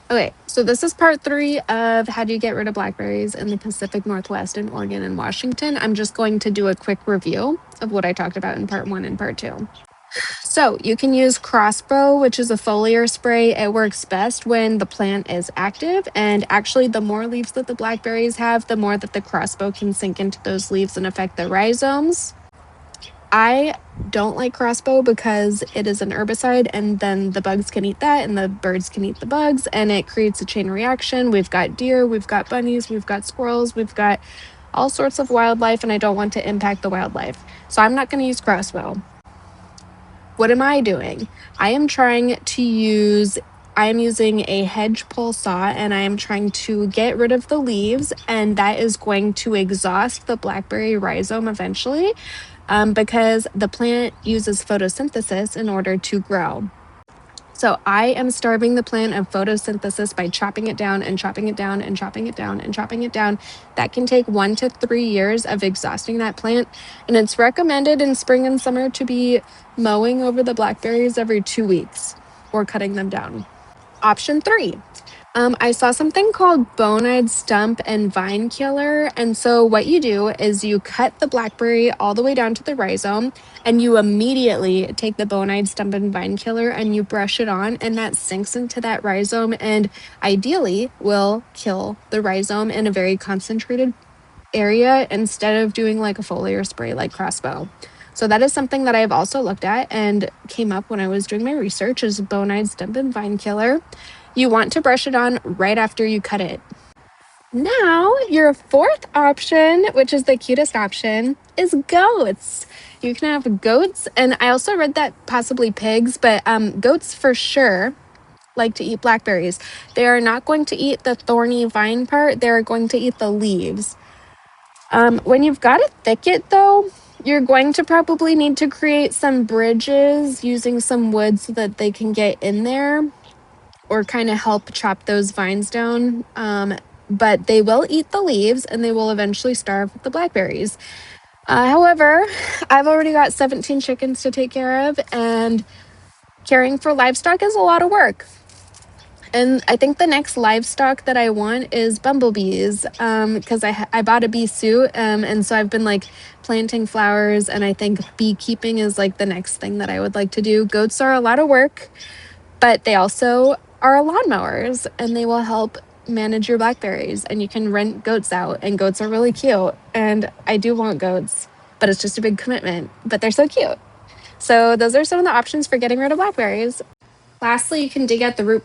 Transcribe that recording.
Okay, so this is part 3 of how do you get rid of blackberries in the Pacific Northwest in Oregon and Washington. I'm just going to do a quick review of what I talked about in part 1 and part 2. So you can use Crossbow, which is a foliar spray. It works best when the plant is active, and actually the more leaves that the blackberries have, the more that the Crossbow can sink into those leaves and affect the rhizomes. I don't like Crossbow because it is an herbicide, and then the bugs can eat that and the birds can eat the bugs, and it creates a chain reaction. We've got deer, we've got bunnies, we've got squirrels, we've got all sorts of wildlife, and I don't want to impact the wildlife. So I'm not going to use Crossbow. What am I doing? I am using a hedge pole saw, and I am trying to get rid of the leaves, and that is going to exhaust the blackberry rhizome eventually. Because the plant uses photosynthesis in order to grow. So I am starving the plant of photosynthesis by chopping it down and chopping it down and chopping it down and chopping it down. That can take 1 to 3 years of exhausting that plant. And it's recommended in spring and summer to be mowing over the blackberries every 2 weeks or cutting them down. Option 3. I saw something called Bonide stump and vine killer. And so what you do is you cut the blackberry all the way down to the rhizome, and you immediately take the Bonide stump and vine killer and you brush it on, and that sinks into that rhizome and ideally will kill the rhizome in a very concentrated area instead of doing like a foliar spray like Crossbow. So that is something that I've also looked at and came up when I was doing my research is Bonide stump and vine killer. You want to brush it on right after you cut it. Now, your 4th option, which is the cutest option, is goats. You can have goats, and I also read that possibly pigs, but goats for sure like to eat blackberries. They are not going to eat the thorny vine part, they're going to eat the leaves. When you've got a thicket, though, you're going to probably need to create some bridges using some wood so that they can get in there or kind of help chop those vines down. But they will eat the leaves and they will eventually starve the blackberries. However, I've already got 17 chickens to take care of, and caring for livestock is a lot of work. And I think the next livestock that I want is bumblebees, because I bought a bee suit, and so I've been like planting flowers, and I think beekeeping is like the next thing that I would like to do. Goats are a lot of work, but they also are lawnmowers, and they will help manage your blackberries, and you can rent goats out, and goats are really cute, and I do want goats, but it's just a big commitment, but they're so cute. So those are some of the options for getting rid of blackberries. Lastly, you can dig out the root